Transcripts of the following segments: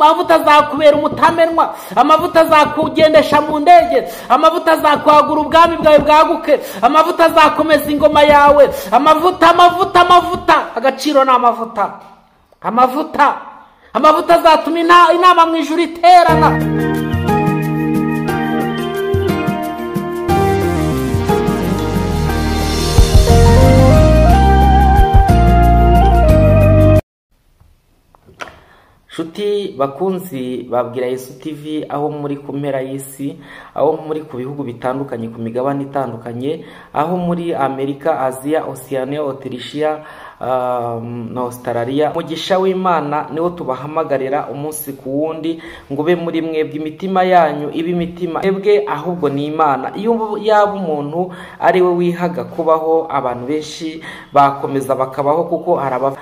amavuta azakubera umutamenwa, amavuta azakugendesha mu ndege, amavuta azakwagura ubwami bwawe bwaguke, amavuta azakomeza ingoma yawe, amavuta. Agaciro ni amavuta azatuma inama mu ijuru iterana. Shuti bakunzi babwira Yesu TV, aho muri ku mpera y'isi, aho muri ku bihugu bitandukanye, ku migabane itandukanye, aho muri Amerika, Aziya, Oceania, Autrichia na Australia. Mugisha w'Imana niwo tubahamagarira umunsi ku wundi ngo be muri mwebwe imitima yanyu ibe imitima mwebwe ahubwo ni Imana. Iyo yaba umuntu ari we wihaga kubaho, abantu benshi bakomeza bakabaho kuko haraba.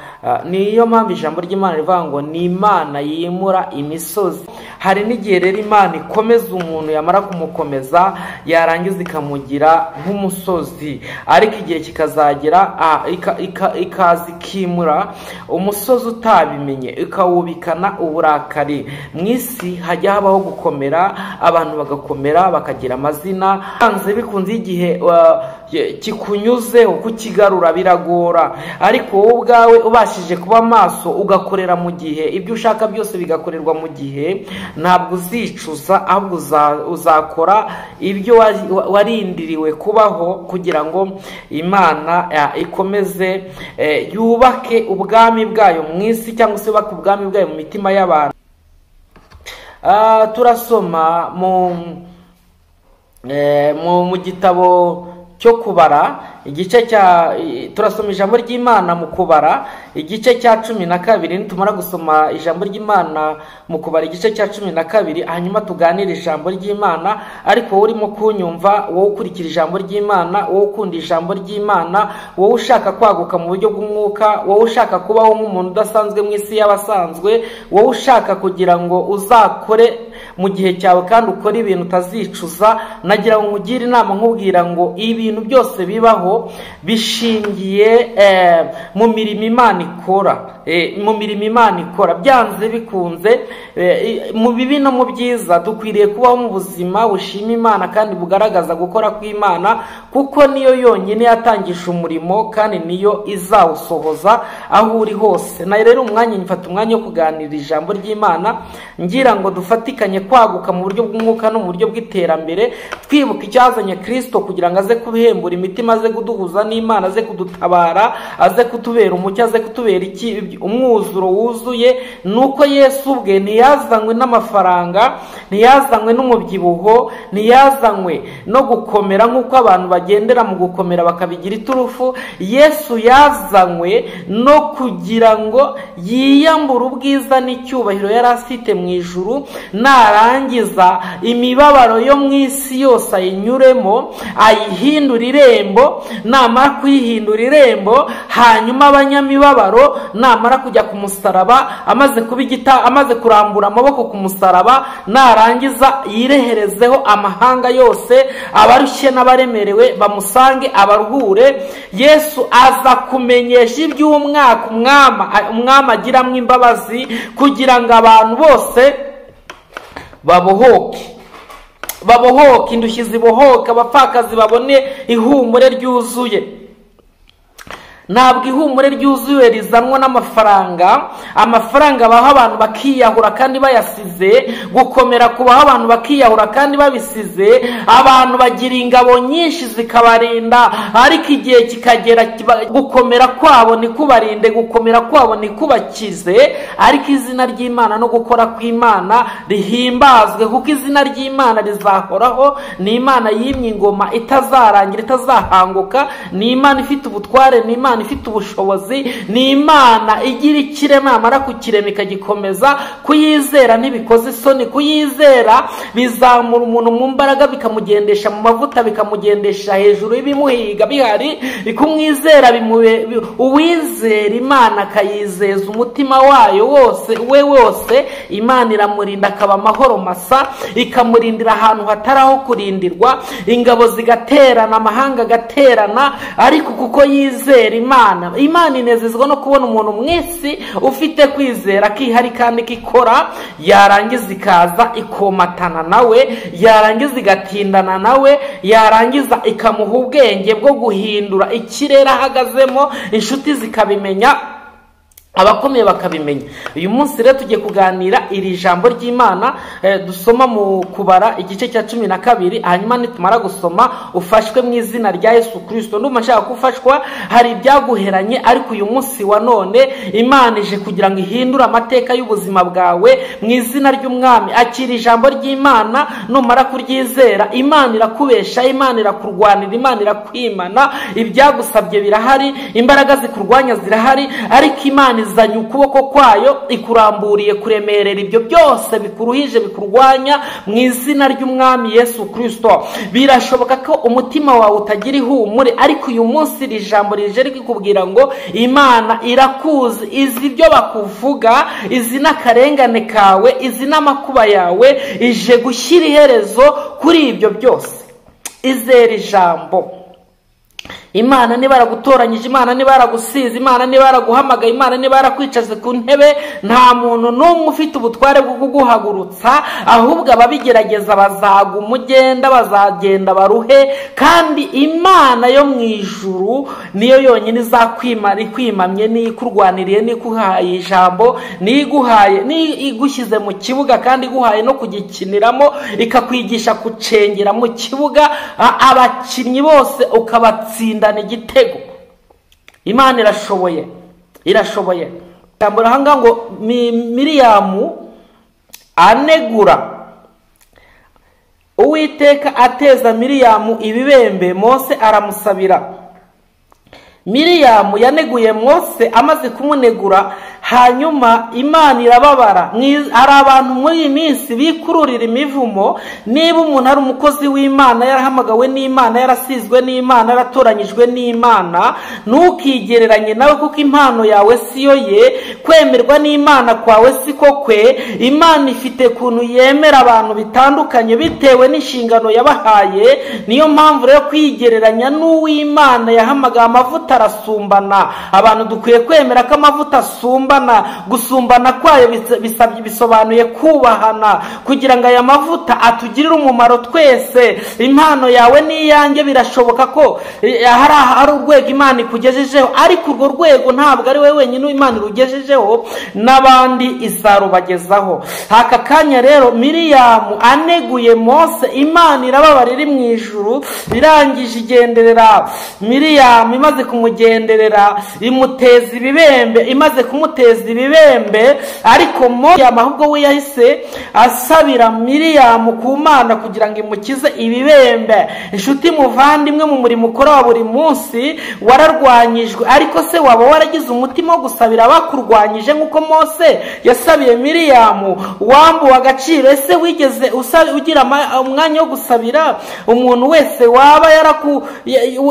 Niyo mpamvu ijambo ry'Imana rivuga ngo ni Imana yimura imisozi. Hari n'igihe rero Imana ikomeza umuntu, yamara kumukomeza yarangiza ikamugira nk'umusozi, ariko igihe kikazagera ikimura umusozi utabimenye, ikawubikana uburakari. Mu isi hajya habaho gukomera, abantu bagakomera bakagira amazina, hanze bikunze igihe kikunyuzeho kukigarura biragora, ariko wowe ubwawe ubashije kuba maso ugakorera mu gihe, ibyo ushaka byose bigakorerwa mu gihe, ntabwo uzicuza, ahubwo uzakora ibyo warindiriwe kubaho, kugira ngo Imana ikomeze yubake ubwami bwayo mu isi, cyangwa se yubake ubwami bwayo mu mitima y'abantu. Turasoma mu gitabo cyo kubara turasoma ijambo ry'Imana mu kubara igice cya 12. Nitumara gusoma ijambo ry'Imana mu kubara igice cya 12, hanyuma tuganira ijambo ry'Imana. Ariko wowe urimo kunyumva, wowe ukurikira ijambo ry'Imana, wowe ukunda ijambo ry'Imana, wowe ushaka kwaguka mu buryo bw'umwuka, wowe ushaka kubaho nk'umuntu udasanzwe mu isi y'abasanzwe, wowe ushaka kugira ngo uzakore mu gihe cyawe kandi ukora ibintu utazicuza, nagira ngo ngugire inama nkubwira ngo ibintu byose bibaho bishingiye mu mirimo Imana ikora, byanze bikunze, mu bibi no mu byiza. Dukwiriye kubaho mu buzima bushima Imana kandi bugaragaza gukora kw'Imana, kuko niyo yonyine yatangisha umurimo kandi niyo izawusohoza aho uri hose. Na rero mfata umwanya wo kuganira ijambo ry'Imana, ngira ngo dufatikanye kwaguka mu buryo bw'umwuka no mu buryo bw'iterambere, twibuka icyazanye Kristo kugira ngo aze kubihembura imitima, aze kuduhuza n'Imana, aze kudutabara, aze kutubera umucyo, aze kutubera umwuzuro wuzuye. Nuko Yesu ubwe ntiyazanywe n'amafaranga, ntiyazanywe n'umubyibuho, ntiyazanywe no gukomera nk'uko abantu bagendera mu gukomera bakabigira iturufu. Yesu yazanywe no kugira ngo yiyambure ubwiza n'icyubahiro yari afite mu ijuru, narangiza imibabaro yo mu isi yose ayinyuremo, ayihindura irembo. Namara kuyihindura irembo, hanyuma abanyamibabaro namara kujya ku musaraba, amaze kurambura amaboko ku musaraba, narangiza yireherezeho amahanga yose, abarushye n'abaremerewe bamusange abaruhure. Yesu aza kumenyesha iby'umwaka umwami agiramwo imbabazi, kugira ngo abantu bose babohoke, indushyi zibohoke, abapfakazi babone ihumure ryuzuye. Ntabwo ihumure ryuzuye rizanwa n'amafaranga. Amafaranga baha abantu bakiyahura kandi bayasize, gukomera kubaha abantu bakiyahura kandi babisize. Abantu bagira ingabo nyinshi zikabarinda, ariko igihe kikagera gukomera kwabo ntikubarinde, gukomera kwabo ntikubakize, ariko izina ry'Imana no gukora kw'Imana rihimbazwe, kuko izina ry'Imana rizahoraho. Ni Imana yimye ingoma itazarangira, itazahanguka. Ni Imana ifite ubutware, ni Imana ifite ubushobozi, ni Imana igira ikirema, yamara kukirema ikagikomeza. Kuyizera ntibikoze isoni, kuyizera bizamura umuntu mu mbaraga, bikamugendesha mu mavuta, bikamugendesha hejuru y'ibimuhiga bihari. Kumwizera uwizera Imana akayizeza umutima wayo wose, Imana iramurinda akaba amahoro masa, ikamurindira ahantu hataraho kurindirwa. Ingabo zigaterana, amahanga agaterana, ariko kuko yizera Imana Imana. Imana inezezwa no kubona umuntu mwisi ufite kwizera kihari kandi kikora, yarangiza ikaza ikomatana nawe, yarangiza igatindana nawe, yarangiza ikamuha ubwenge bwo guhindura ikirere ahagazemo, inshuti zikabimenya, abakomeye bakabimenya. Uyu munsi rero tugiye kuganira iri jambo ry'Imana dusoma mu Kubara igice cya 12, hanyuma nitumara gusoma ufashwe mu izina rya Yesu Kristo. Ndumva nshaka kufashwa, hari ibyaguheranye, ariko uyu munsi wa none Imana ije kugira ngo ihindure amateka y'ubuzima bwawe mu izina ry'Umwami. Akira ijambo ry'Imana, numara kuryizera Imana irakubesha, Imana irakurwanira, Imana irakwimana. Ibyagusabye birahari, imbaraga zikurwanya zirahari, ariko Imana izanye ukuboko kwayo ikuramburiye kuremerera ibyo byose bikuruhije bikurwanya mu izina ry'Umwami Yesu Kristo. Birashoboka ko umutima wawe utagira ihumure, ariko uyu munsi iri jambo rije rikubwira ngo Imana irakuzi, izi ibyo bakuvuga, izi n'akarengane kawe, izi n'amakuba yawe, ije gushyira iherezo kuri ibyo byose. Izera ijambo. Imana niba yaragutoranyije, Imana niba yaragusize, Imana niba yaraguhamagaye, Imana niba yarakwicaze ku ntebe, nta muntu n'umwe ufite ubutware bwo kuguhagurutsa, ahubwo ababigerageza bazaguma ugenda, bazagenda baruhe. Kandi Imana yo mu ijuru niyo yonyine izakwimara, ikwimamye, niyo ikurwaniriye, niyo iguhaye ijambo, niyo iguhaye, niyo igushyize mu kibuga kandi iguhaye no kugikiniramo, ikakwigisha gucengera mu kibuga abakinnyi bose ukabatsinda igitego. Imana irashoboye, irashoboye. Ijambo rahanga ngo Miriyamu anegura, Uwiteka ateza Miriyamu ibibembe, Mose aramusabira. Miriyamu yaneguye Mose, amaze kumunegura hanyuma Imana irababara. Hari abantu muri iyi minsi bikururira imivumo. Niba umuntu ari umukozi w'Imana, yarahamagawe n'Imana, yarasizwe n'Imana, yaratoranyijwe n'Imana, ntukigereranye nawe, kuko impano yawe siyo ye, kwemerwa n'Imana kwawe siko kwe. Imana ifite kuntu yemera abantu bitandukanye bitewe n'inshingano yabahaye. Niyo mpamvu rero kwigereranya n'uw'Imana yahamagaye, amavuta arasumbana. Abantu dukwiye kwemera ko amavuta asumbana. Gusumbana kwayo bisobanuye kubahana, kugira ngo aya mavuta atugirire umumaro twese. Impano yawe n'iyanjye birashoboka ko hari urwego Imana ikugejejeho, ariko urwo rwego ntabwo ari we wenyine Imana irugejejeho, n'abandi izarubagezaho. Aka kanya rero Miriyamu aneguye Mose, Imana irababara iri mu ijuru, irangije igenderera Miriyamu. Imaze kumugenderera imuteza ibibembe, imaze kumuteza ibibembe, ariko Mose ahubwo we yahise asabira Miriyamu ku Mana kugira ngo imukize ibibembe. Inshuti muvandimwe, mu murimo ukora wa buri munsi wararwanyijwe, ariko se waba waragize umutima wo gusabira abakurwanyije nk'uko Mose yasabiye Miriyamu? Wambuwe agaciro. Ese wigeze ugira umwanya wo gusabira umuntu wese waba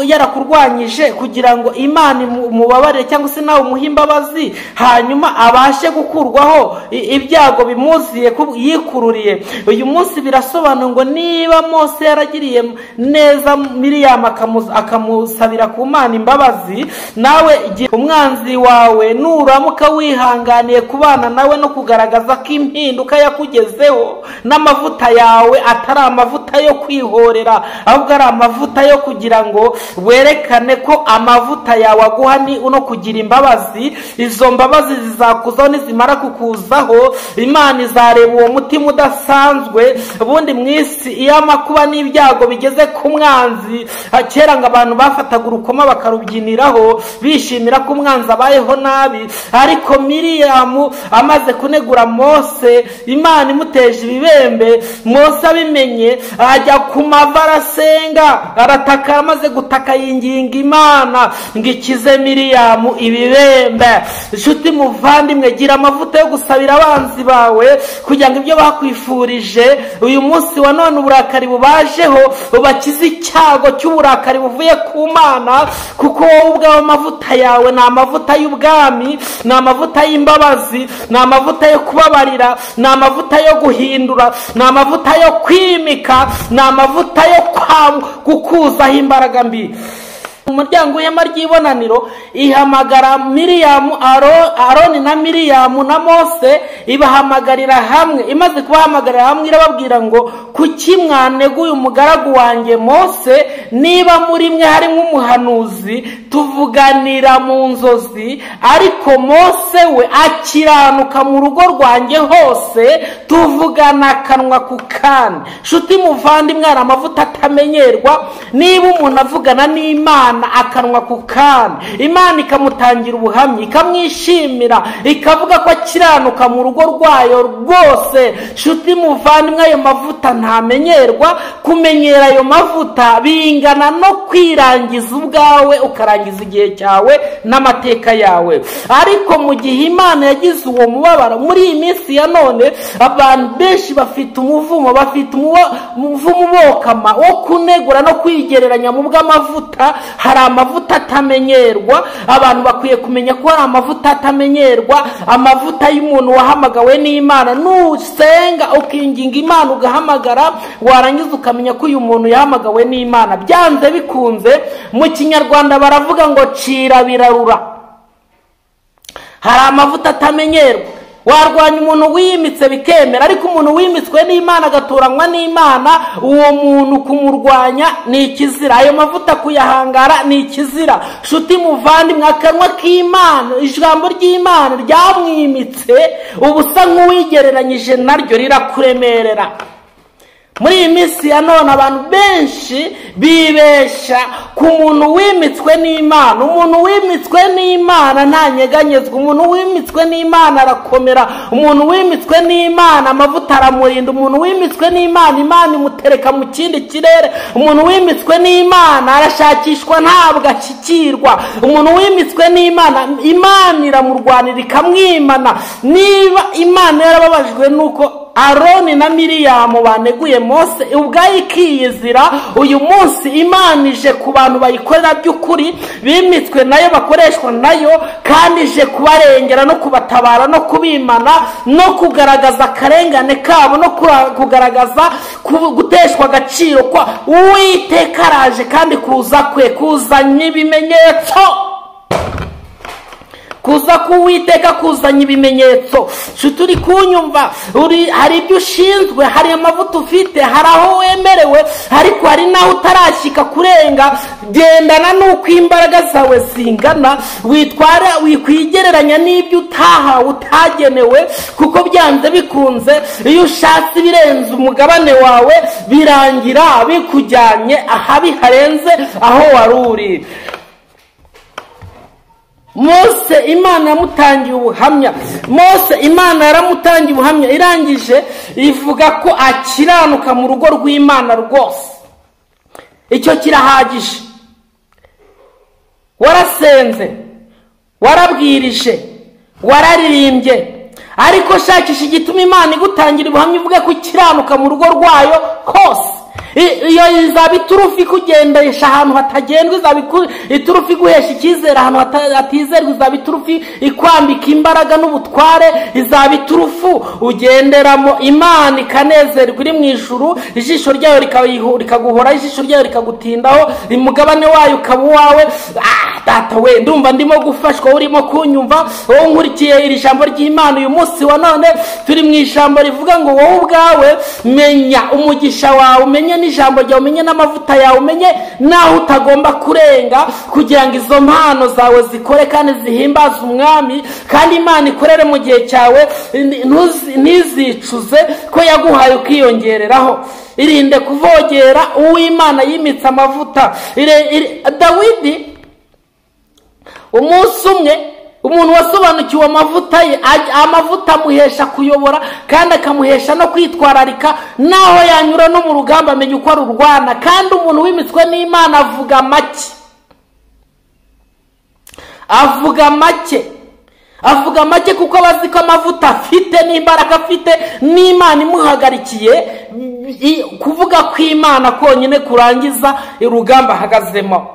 yarakurwanyije kugira ngo Imana imubabarire, cyangwa se nawe umuhe imbabazi, hanyuma abashe gukurwaho ibyago bimuziye yikururiye? Uyu munsi birasobanura ngo niba Mose yaragiriye neza Miriyamu akamusabira ku Mana imbabazi, nawe umwanzi wawe nuramuka wihanganiye kubana nawe no kugaragaza ko impinduka yakugezeho, n'amavuta yawe atari amavuta yo kwihorera, ahubwo ari amavuta yo kugira ngo werekane ko amavuta yawe aguha ni no kugira imbabazi. Izo mbabazi zizakuzaho, nizimara kukuzaho Imana izareba uwo mutima udasanzwe. Ubundi mu isi iyo amakuba n'ibyago bigeze ku mwanzi, kera ngo abantu bafataga urukoma bakarubyiniraho bishimira ko umwanzi abayeho nabi, ariko Miriyamu amaze kunegura Mose, Imana imuteje ibibembe, Mose abimenye ajya ku mavi arasenga, arataka. Amaze gutaka yinginga Imana ngo ikize Miriyamu ibibembe. Inshuti muvandimwe, gira amavuta yo gusabira abanzi bawe kugira ngo ibyo bakwifurije uyu munsi wa none uburakari bubajeho ubakize icyago cy'uburakari buvuye ku Mana, kuko wowe ubwawe amavuta yawe ni amavuta y'ubwami, ni amavuta y'imbabazi, ni amavuta yo kubabarira, ni amavuta yo guhindura, ni amavuta yo kwimika, ni amavuta yo gukuzaho imbaraga mbi. mu muryango w'ihema ry'ibonaniro ihamagara Miriyamu, Aroni na Miriyamu na Mose, ibahamagarira hamwe. Imaze kubahamagarira hamwe irababwira ngo kuki mwaneguye umugaragu wanjye Mose? Niba muri mwe harimo umuhanuzi tuvuganira mu nzozi, ariko Mose we akiranuka mu rugo rwanjye hose tuvugana akanwa ku kandi. Nshuti muvandimwe, hari amavuta atamenyerwa. Niba umuntu avugana n'Imana akanwa ku kandi, Imana ikamutangira ubuhamya, ikamwishimira, ikavuga ko akiranuka mu rugo rwayo rwose. Nshuti muvandimwe, ayo mavuta ntamenyerwa. Kumenyera ayo mavuta bingana no kwirangiza ubwawe, ukarangiza igihe cyawe n'amateka yawe. Ariko mu gihe Imana yagize uwo mubabaro, muri iyi minsi ya none abantu benshi bafite umuvumo, bafite umuvumo ubokama wo kunegura no kwigereranya mu bw'amavuta. Hari amavuta atamenyerwa. Abantu bakwiye kumenya ko hari amavuta atamenyerwa, amavuta y'umuntu wahamagawe n'Imana. Nusenga ukinginga Imana ugahamagara, warangiza ukamenya ko uyu muntu yahamagawe n'Imana. Byanze bikunze, mu Kinyarwanda baravuga ngo cira birarura. Hari amavuta atamenyerwa. Warwanya umuntu wimitse bikemera, ariko umuntu wimitswe n'Imana agatoranywa n'Imana, uwo muntu kumurwanya ni ikizira. Ayo mavuta kuyahangara ni ikizira. Nshuti muvandimwe, akanwa k'Imana, ijambo ry'Imana ryamwimitse, ubusa nk'uwigereranyije naryo rirakuremerera. Muri iyi minsi ya none abantu benshi bibesha ku muntu wimitswe n'Imana. Umuntu wimitswe n'Imana ntanyeganyezwa. Umuntu wimitswe n'Imana arakomera. Umuntu wimitswe n'Imana amavuta aramurinda. Umuntu wimitswe n'Imana, Imana imutereka mu kindi kirere. Umuntu wimitswe n'Imana arashakishwa ntabwo ashyikirwa. Umuntu wimitswe n'Imana, Imana iramurwanira ikamwimana. Niba Imana yarababajwe nuko Aroni na Miriyamu baneguye Mose, ubwayo ikiyizira, uyu munsi Imana ije ku bantu bayikorera by'ukuri, bimitswe nayo, bakoreshwa nayo, kandi ije kubarengera no kubatabara no kubimana no kugaragaza akarengane kabo no kugaragaza guteshwa agaciro kwa Uwiteka. Araje kandi kuza kwe kuzanye ibimenyetso. Kuza k'Uwiteka kuzanye ibimenyetso. Turi kunyumva, hari ibyo ushinzwe, hari amavuta ufite, hari aho wemerewe, ariko hari naho utarashyika kurenga. Gendana n'uko imbaraga zawe zingana, wikwigereranya n'ibyo utahawe, utagenewe, kuko byanze bikunze iyo ushatse ibirenze umugabane wawe birangira bikujyanye ahabi harenze aho wari uri. Mose Imana yamutangiye ubuhamya. Mose Imana yaramutangiye ubuhamya, irangije ivuga ko akiranuka mu rugo rw'Imana rwose. Icyo kirahagije. Warasenze, warabwirije, wararirimbye, ariko shakisha igituma Imana igutangira ubuhamya uvuge ko ukiranuka mu rugo rwayo hose. Iyo izaba iturufu ikugendesha ahantu hatagendwa, izaba iturufu iguhesha icyizere ahantu hatizerwa, izaba iturufu ikwambika imbaraga n'ubutware, izaba iturufu ugenderamo Imana ikanezerwa iri mu ijuru, ijisho ryayo rikaguhora, ijisho ryayo rikagutindaho, umugabane wayo ukaba uwawe. Data we, ndumva ndimo gufashwa, urimo kunyumva, wowe nkurikiye iri jambo ry'Imana uyu munsi wa none. Turi mu ijambo rivuga ngo wowe ubwawe menya umugisha wawe, umenye n'ijambo ryawe, umenye n'amavuta yawe, umenye naho utagomba kurenga, kugira ngo izo mpano zawe zikore kandi zihimbaze Umwami, kandi Imana ikorere mu gihe cyawe. Ntizicuze ko yaguhaye ukiyongereraho. Irinde kuvogera Uw'Imana yimitse amavuta. Dawidi umunsi umwe, umuntu wasobanukiwe amavuta ye, amavuta amuhesha kuyobora kandi akamuhesha no kwitwararika, naho yanyura no mu rugamba amenya uko arurwana. Kandi umuntu wimitswe n'Imana avuga make. Avuga make kuko abazi ko amavuta afite n'imbaraga afite n'Imana imuhagarikiye, kuvuga kw'Imana konyine kurangiza urugamba ahagazemo.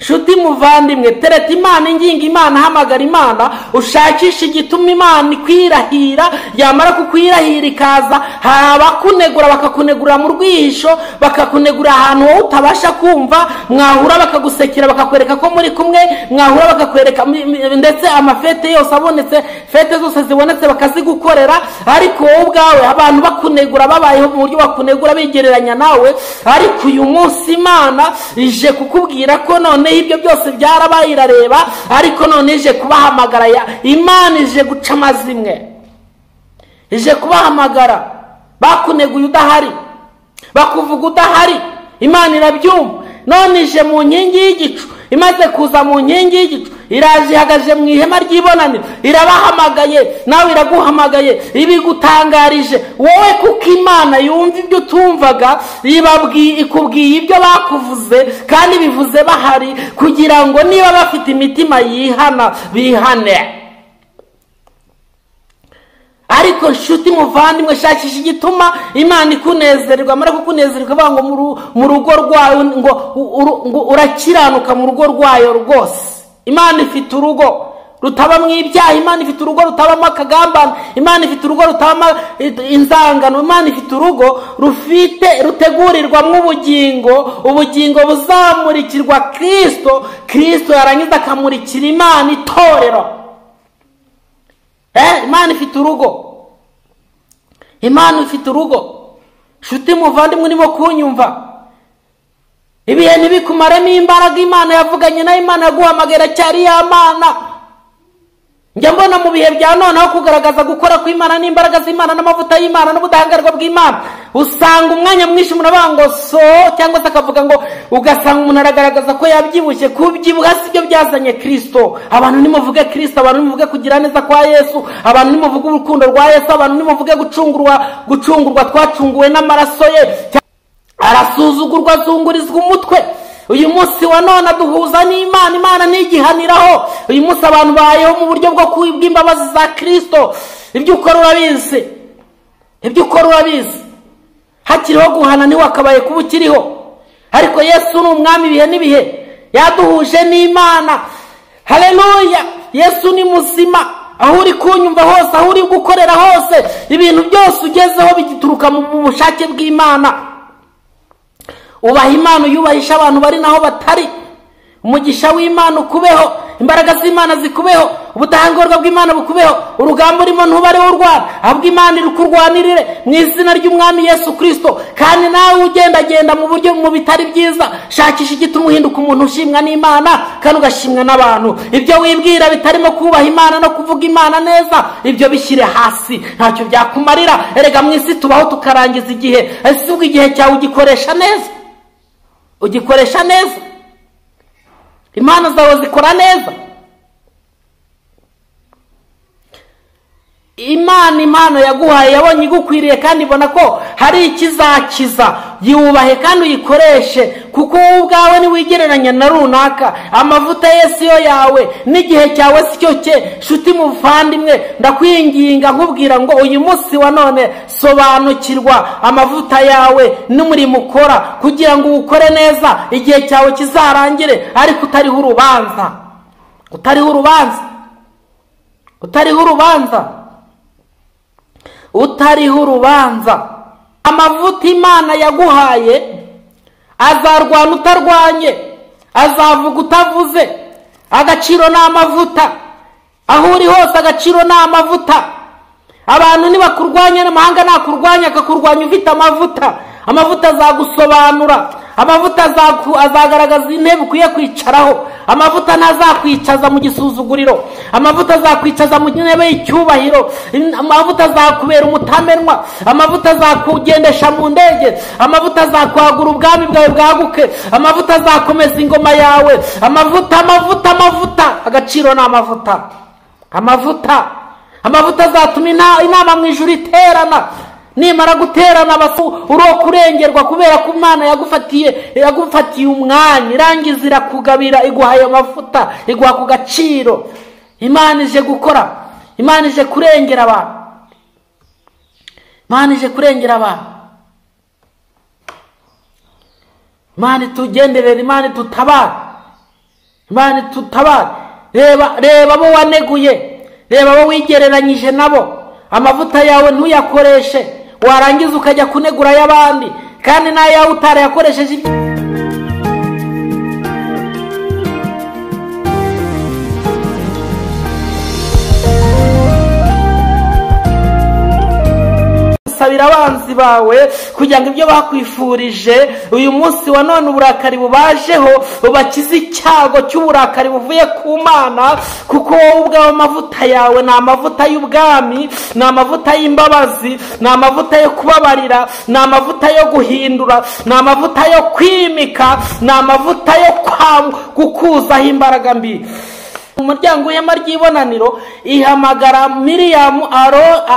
nshuti muvandimwe, tereta Imana, inginga Imana, hamagara Imana, ushakisha igituma Imana ikwirahira. Yamara kukwirahira ikaza, hari abakunegura bakakunegura mu rwihisho, bakakunegura ahantu wowe utabasha kumva. Mwahura bakagusekera, bakakwereka ko muri kumwe, mwahura bakakwereka ndetse amafete yose abonetse, fete zose zibonetse bakazigukorera, ariko wowe ubwawe abantu bakunegura, babayeho mu buryo bakunegura bigereranya nawe. Ariko uyu munsi Imana ije kukubwira ko none ibyo byose byarabaye irareba, ariko none ije kubahamagara. Imana ije guca amazimwe, ije kubahamagara. Bakuneguye udahari, bakuvuga udahari, Imana irabyumva. None ije mu nkingi y'igicu, imaze kuza mu nkingi y'igicu, iraje ihagaje mu ihema ry'ibonaniro, irabahamagaye, nawe iraguhamagaye, ibigutangarije wowe, kuko Imana yumva ibyo utumvaga, ikubwiye ibyo bakuvuze kandi bivuze bahari, kugira ngo niba bafite imitima yihana bihane. Ariko nshuti muvandimwe, shakisha igituma Imana ikunezererwa. Amara kukunezererwa bavuga ngo mu rugo rwayo ngo urakiranuka mu rugo rwayo rwose. Imana ifite urugo rutabamo ibyaha, Imana ifite urugo rutabamo akagambane, Imana ifite urugo rutabamo inzangano, Imana ifite urugo rutegurirwamo ubugingo buzamurikirwa Kristo yarangiza akamurikira Imana itorero. Imana ifite urugo, Imana ifite urugo. Nshuti muvandimwe urimo kunyumva, ibihe ntibikumaremo imbaraga. Imana yavuganye na Imana yaguhamagara cyari ya Mana. Njya mbona mu bihe bya none aho kugaragaza gukora kw'Imana n'imbaraga z'Imana n'amavuta y'Imana n'ubudahangarwa bw'Imana, usanga umwanya mwinshi umuntu avuga ngo cyangwa se akavuga ngo, ugasanga umuntu aragaragaza ko yabyibushye. Kubyibuha si byo byazanye Kristo. Abantu nimuvuge Kristo, abantu nimuvuge kugira neza kwa Yesu, abantu nimuvuge urukundo rwa Yesu, abantu nimuvuge gucungurwa twacunguwe n'amaraso ye. Arasuzugurwa, azungurizwa umutwe. Uyu munsi wa none duhuza n'Imana, Imana ntigihaniraho. Uyu munsi abantu bayeho mu buryo bw'imbabazi za Kristo. Ibyo ukora urabizi, hakiriho guhana ntiwakabaye kuba ukiriho. Ariko Yesu ni umwami ibihe n'ibihe, yaduhuje n'Imana. Haleluya! Yesu ni muzima. Aho uri kunyumva hose, aho uri gukorera hose, ibintu byose ugezeho bigituruka mu bushake bw'Imana. Ubaha Imana, uyubahisha abantu bari naho batari. Umugisha w'Imana ukubeho, imbaraga z'Imana zikubeho, ubudahangarwa bw'Imana bukubeho. Urugamba urimo ntubare w'urwana, ahubwo Imana irukurwanirire mu izina ry'umwami Yesu Kristo. Kandi nawe ugendagenda mu bitari byiza, shakisha igituma uhinduka umuntu ushimwa n'Imana kandi ugashimwa n'abantu. Ibyo wibwira bitarimo kubaha Imana no kuvuga Imana neza, ibyo bishyire hasi, ntacyo byakumarira. Erega mu isi tubaho tukarangiza igihe. Ese ubwo igihe cyawe ugikoresha neza? Imana zawe zikora neza? Imana yaguhaye, yabonye igukwiriye kandi ibona ko hari ikizakiza. Yubahe kandi uyikoreshe, kuko wowe ubwawe ntiwigereranya na runaka. Amavuta Yesu yo yawe, n'igihe cyawe si cyo cye. Nshuti muvandimwe, ndakwinginga nkubwira ngo uyu munsi wa none sobanukirwa amavuta yawe n'umurimo ukora, kugira ngo uwukore neza, igihe cyawe kizarangire ariko utariho urubanza. Amavuta Imana yaguhaye, azarwana utarwanye, azavuga utavuze. Agaciro ni amavuta. Aho uri hose agaciro ni amavuta. Abantu nibakurwanya, n'amahanga nakurwanya akakurwanya ufite amavuta. Amavuta azagusobanura, amavuta azagaragaza intebe ukwiye kwicaraho. Amavuta ntazakwicaza mu gisuzuguriro, amavuta azakwicaza mu ntebe y'icyubahiro. Amavuta azakubera umutamenwa, amavuta azakugendesha mu ndege, amavuta azakwagura ubwami bwawe bwaguke, amavuta azakomeza ingoma yawe. Amavuta. Agaciro ni amavuta. Amavuta azatuma inama mu ijuru iterana. Nimara guterana uro kurengerwa, kubera ko Imana yagufatiye umwanya, irangiza irakugabira, iguhaye amavuta, iguha ku gaciro. Imana ije gukora, Imana ije kurengera abantu. Imana itugenderera, Imana itutabara. Imana tutabare. Reba abo waneguye, reba abo wigereranyije nabo, amavuta yawe ntuyakoreshe, warangiza ukajya kunegura y'abandi kandi n'ayawe utarayakoresheje. Sabira abanzi bawe kugira ngo ibyo bakwifurije uyu munsi wa none uburakari bubajeho ubakize icyago cy'uburakari buvuye ku Mana, kuko wowe ubwawe amavuta yawe ni amavuta y'ubwami, ni amavuta y'imbabazi, ni amavuta yo kubabarira, ni amavuta yo guhindura, ni amavuta yo kwimika, ni amavuta yo gukuzaho imbaraga mbi. Umuryango w'ihema ry'ibonaniro ihamagara Miriyamu,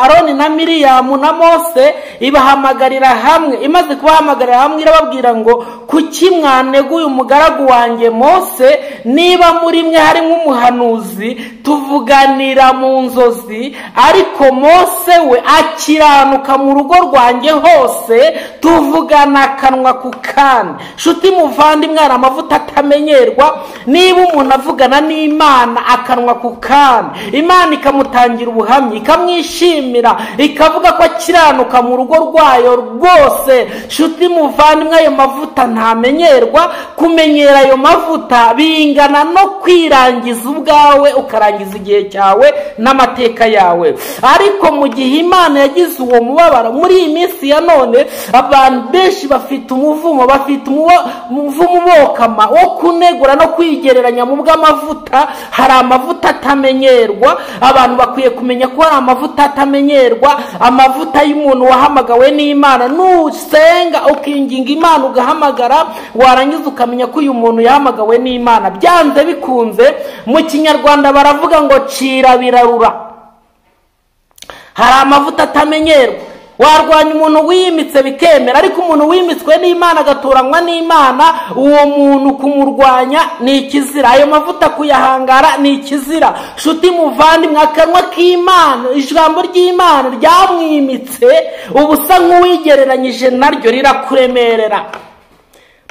Aroni na Miriyamu na Mose, ibahamagarira hamwe. Imaze kubahamagarira hamwe irababwira ngo kuki mwaneguye umugaragu wanjye Mose? Niba muri mwe hari nk'umuhanuzi tuvuganira mu nzozi, ariko Mose we akiranuka mu rugo rwanjye hose tuvugana akanwa ku kandi. Nshuti muvandimwe, hari amavuta atamenyerwa. Niba umuntu avugana n'Imana akanwa ku kandi, Imana ikamutangira ubuhamya, ikamwishimira, ikavuga ko akiranuka mu rugo rwayo rwose. Nshuti muvandimwe, ayo mavuta ntamenyerwa. Kumenyera ayo mavuta bingana no kwirangiza ubwawe, ukarangiza igihe cyawe n'amateka yawe. Ariko mu gihe Imana yagize uwo mubabaro muri iyi minsi ya none, abantu benshi bafite umuvumo, bafite umuvumo ubokama wo kunegura no kwigereranya mu bw'amavuta. Hari amavuta atamenyerwa. Abantu bakwiye kumenya ko hari amavuta atamenyerwa, amavuta y'umuntu wahamagawe n'Imana. Nusenga ukinginga Imana ugahamagara, warangiza ukamenya ko uyu muntu yahamagawe n'Imana. Byanze bikunze mu Kinyarwanda baravuga ngo cira birarura. Hari amavuta atamenyerwa. Warwanya umuntu wimitse bikemera, ariko umuntu wimitswe n'Imana agatoranywa n'Imana, uwo muntu kumurwanya ni ikizira. Ayo mavuta kuyahangara ni ikizira. Nshuti muvandimwe, akanwa k'Imana, ijambo ry'Imana ryamwimitse, ubusa nk'uwigereranyije naryo rirakuremerera.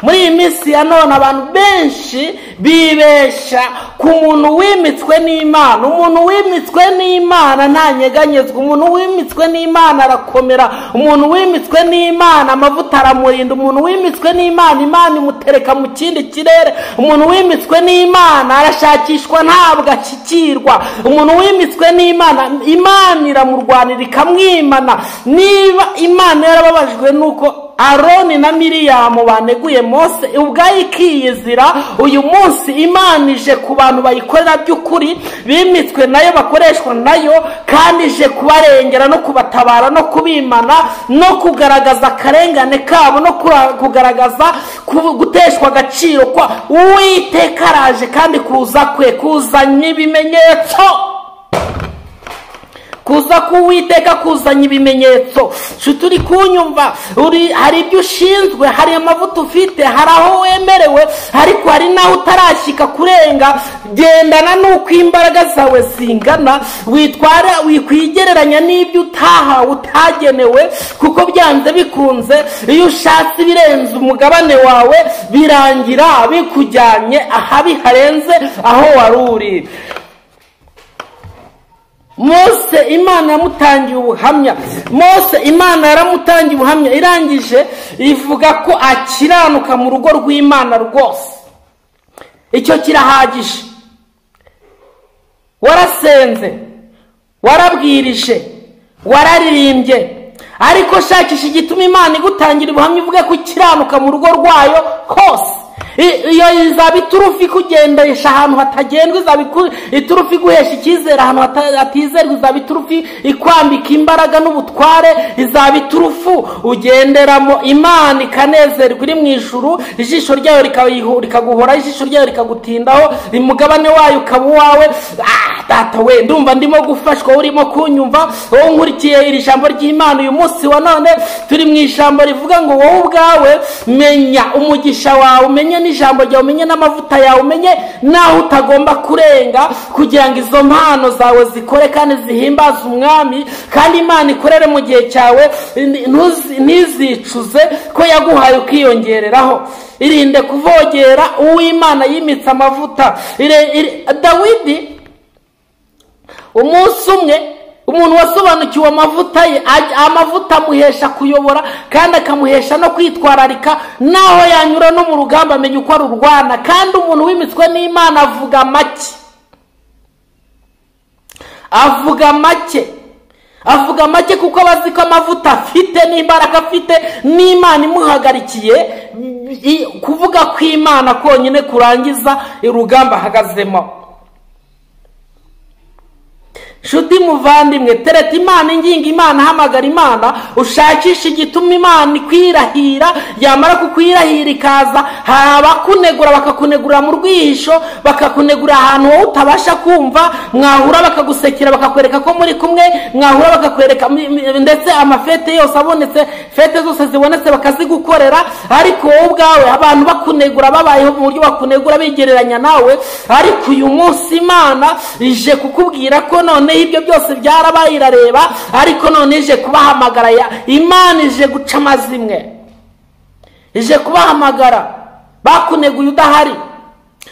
Muri iyi minsi ya none abantu benshi bibesha ku muntu wimitswe n'Imana. Umuntu wimitswe n'Imana ntanyeganyezwa. Umuntu wimitswe n'Imana arakomera. Umuntu wimitswe n'Imana amavuta aramurinda. Umuntu wimitswe n'Imana, Imana imutereka mu kindi kirere. Umuntu wimitswe n'Imana arashakishwa ntabwo ashyikirwa. Umuntu wimitswe n'Imana, Imana iramurwanira ikamwimana. Niba Imana yarababajwe nuko Aroni na Miriyamu baneguye Mose, ubwayo ikiyizira, uyu munsi Imana ije ku bantu bayikorera by'ukuri, bimitswe nayo, bakoreshwa nayo, kandi ije kubarengera no kubatabara no kubimana no kugaragaza akarengane kabo no kugaragaza guteshwa agaciro kwa Uwiteka. Araje kandi kuza kwe kuzanye ibimenyetso. Kuza k'Uwiteka kuzanye ibimenyetso. Turi kunyumva, hari ibyo ushinzwe, hari amavuta ufite, hari aho wemerewe, ariko hari naho utarashyika kurenga. Gendana n'uko imbaraga zawe zingana, wikwigereranya n'ibyo utahawe, utagenewe, kuko byanze bikunze iyo ushatse ibirenze umugabane wawe birangira bikujyanye ahabi harenze aho wari uri. Mose Imana yamutangiye ubuhamya. Mose Imana yaramutangiye ubuhamya, irangije ivuga ko akiranuka mu rugo rw'Imana rwose. Icyo kirahagije. Warasenze, warabwirije, wararirimbye, ariko shakisha igituma Imana igutangira ubuhamya uvuga ko ukiranuka mu rugo rwayo hose. Iyo izaba iturufu ikugendesha ahantu hatagendwa, izaba iturufu iguhesha icyizere ahantu hatizerwa, izaba iturufu ikwambika imbaraga n'ubutware, izaba iturufu ugenderamo Imana ikanezerwa iri mu ijuru, ijisho ryayo rikaguhora, ijisho ryayo rikagutindaho, umugabane wayo ukaba uwawe. Data we, ndumva ndimo gufashwa, urimo kunyumva, wowe nkurikiye iri jambo ry'Imana uyu munsi wa none. Turi mu ijambo rivuga ngo wowe ubwawe menya umugisha wawe, umenye n'ijambo ryawe, umenye n'amavuta yawe, umenye naho utagomba kurenga, kugira ngo izo mpano zawe zikore kandi zihimbaze umwami, kandi Imana ikorere mu gihe cyawe, ntizicuze ko yaguhaye ukiyongereraho. Irinde kuvogera uw'Imana yimitse amavuta. Dawidi umunsi umwe, umuntu wasobanukiwe amavuta ye, amavuta amuhesha kuyobora kandi akamuhesha no kwitwararika, naho yanyura no mu rugamba amenya uko arurwana. Kandi umuntu wimitswe n'Imana avuga make, avuga make kuko abazi ko amavuta afite n'imbaraga afite n'Imana imuhagarikiye, kuvuga kw'Imana konyine kurangiza urugamba ahagazemo. Nshuti muvandimwe, tereta Imana, inginga Imana, hamagara Imana, ushakisha igituma Imana ikwirahira. Yamara kukwirahira ikaza, abakunegura bakakunegura mu rwihisho, bakakunegura ahantu wowe utabasha kumva. Mwahura bakagusekera, bakakwereka ko muri kumwe, mwahura bakakwereka, ndetse amafete yose abonetse, fete zose zibonetse bakazigukorera, ariko wowe ubwawe abantu bakunegura, babayeho mu buryo bakunegura bigereranya nawe. Ariko uyu munsi Imana ije kukubwira ko none ibyo byose byarabaye irareba, ariko none ije kubahamagara. Imana ije guca amazimwe, ije kubahamagara. Bakuneguye udahari,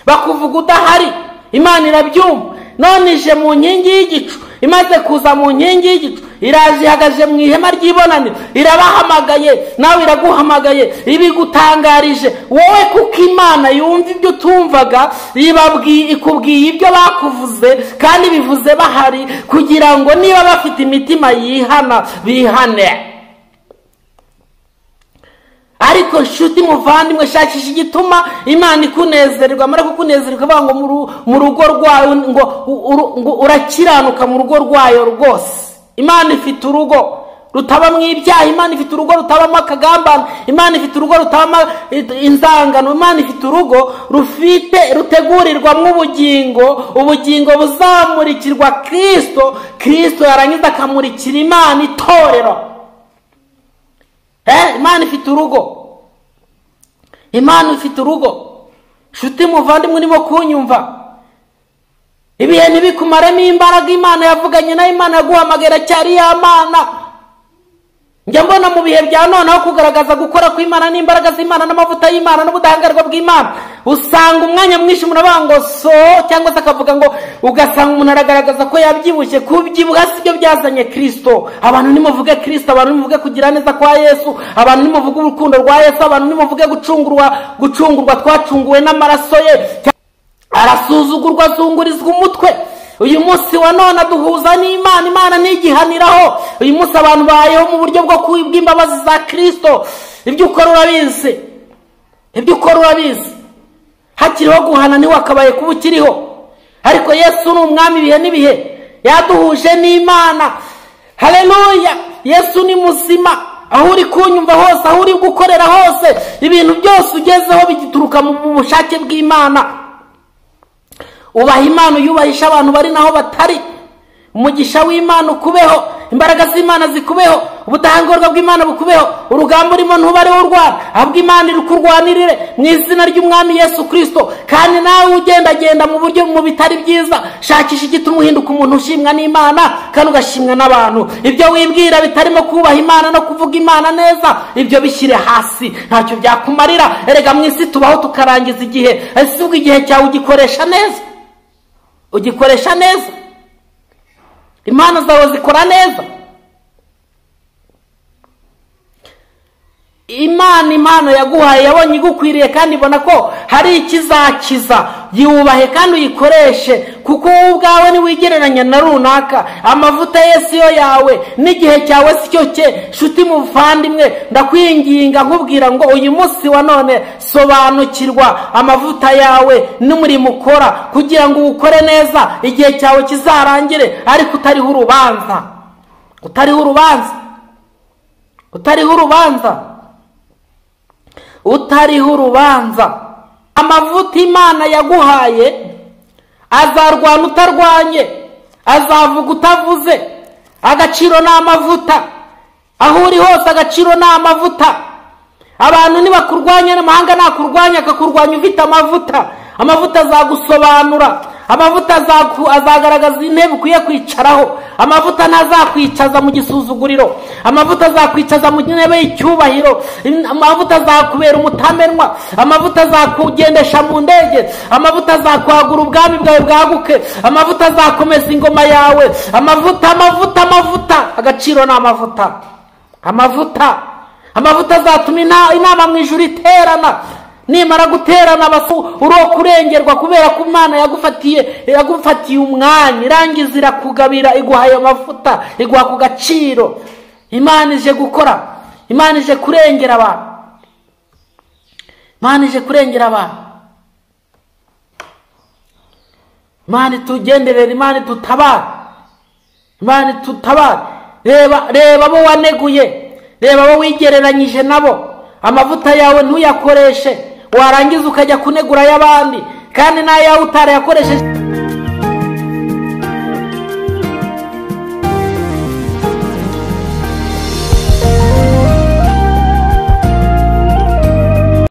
bakuvuga udahari, Imana irabyumva. None ije mu nkingi y'igicu, imaze kuza mu nkingi y'igicu, iraje ihagaje mu ihema ry'ibonaniro, irabahamagaye, nawe iraguhamagaye, ibigutangarije wowe, kuko Imana yumva ibyo utumvaga, ikubwiye ibyo bakuvuze kandi bivuze bahari, kugira ngo niba bafite imitima yihana bihane. Ariko nshuti muvandimwe, shakisha igituma Imana ikunezererwa. Amara kukunezererwa bavuga ngo mu rugo rwayo, ngo urakiranuka mu rugo rwayo rwose. Imana ifite urugo rutabamo ibyaha, Imana ifite urugo rutabamo akagambane, Imana ifite urugo rutabamo inzangano, Imana ifite urugo rutegurirwamo ubugingo buzamurikirwa Kristo yarangiza akamurikira Imana itorero. Imana ifite urugo, Imana ifite urugo. Nshuti muvandimwe urimo kunyumva, ibihe ntibikumaremo imbaraga. Imana yavuganye nayo, Imana yaguhamagara cyari ya Mana. Njya mbona mu bihe bya none aho kugaragaza gukora kw'Imana n'imbaraga z'Imana n'amavuta y'Imana n'ubudahangarwa bw'Imana, usanga umwanya mwinshi umuntu avuga ngo cyangwa se akavuga ngo, ugasanga umuntu aragaragaza ko yabyibushye. Kubyibuha si byo byazanye Kristo. Abantu nimuvuge Kristo, abantu nimuvuge kugira neza kwa Yesu, abantu nimuvuge urukundo rwa Yesu, abantu nimuvuge gucungurwa twacunguwe n'amaraso ye. Arasuzugurwa, azungurizwa umutwe. Uyu munsi wa none duhuza n'Imana, Imana ntigihaniraho. Uyu munsi abantu bayeho mu buryo bw'imbabazi za Kristo. Ibyo ukora urabizi, hakiriho guhana ntiwakabaye kuba ukiriho. Ariko Yesu ni umwami ibihe n'ibihe, yaduhuje n'Imana. Haleluya! Yesu ni muzima. Aho uri kunyumva hose, aho uri gukorera hose, ibintu byose ugezeho bigituruka mu bushake bw'Imana. Ubaha Imana, uyubahisha abantu bari naho batari. Umugisha w'Imana ukubeho, imbaraga z'Imana zikubeho, ubudahangarwa bw'Imana bukubeho. Urugamba urimo ntube ari urwana, ahubwo Imana irukurwanirire mu izina ry'umwami Yesu Kristo. Kandi nawe ugendagenda mu buryo mu bitari byiza, shakisha igituma uhinduka umuntu ushimwa n'Imana kandi ugashimwa n'abantu. Ibyo wibwira bitarimo kubaha Imana no kuvuga Imana neza, ibyo bishyire hasi, ntacyo byakumarira. Erega mu isi tubaho tukarangiza igihe, ese ubwo igihe cyawe ugikoresha neza? Imana zawe zikora neza? Imana yaguhaye, yabonye igukwiriye kandi ibona ko hari ikizakiza. Yubahe kandi uyikoreshe, kuko wowe ubwawe ntiwigereranya na runaka. Amavuta Yesu yo yawe, n'igihe cyawe si cyo cye. Nshuti muvandimwe, ndakwinginga nkubwira ngo uyu munsi wa none sobanukirwa amavuta yawe n'umurimo ukora, kugira ngo uwukore neza, igihe cyawe kizarangire ariko utariho urubanza. Amavuta Imana yaguhaye, azarwana utarwanye, azavuga utavuze. Agaciro ni amavuta. Aho uri hose agaciro ni amavuta. abantu nibakurwanya, n'amahanga nakurwanya akakurwanya ufite amavuta. Amavuta azagusobanura, amavuta azagaragaza intebe ukwiye kwicaraho, amavuta ntazakwicaza mu gisuzuguriro, amavuta azakwicaza mu ntebe y'icyubahiro, amavuta azakubera umutamenwa, amavuta azakugendesha mu ndege, amavuta azakwagura ubwami bwawe bwaguke, amavuta azakomeza ingoma yawe. Amavuta, agaciro ni amavuta. Amavuta azatuma inama mu ijuru iterana. Nimara guterana uro kurengerwa kubera ko Imana yagufatiye umwanya, irangiza irakugabira, iguhaye amavuta, iguha ku gaciro. Imana ije gukora, Imana ije kurengera abantu, Imana ije kurengera abantu. Imana itugenderere, Imana itutabare, Imana itutabare. Reba abo waneguye, reba abo wigereranyije nabo. Amavuta yawe ntuyakoreshe warangiza ukajya kunegura y'abandi kandi nayawe utarayakoresheje.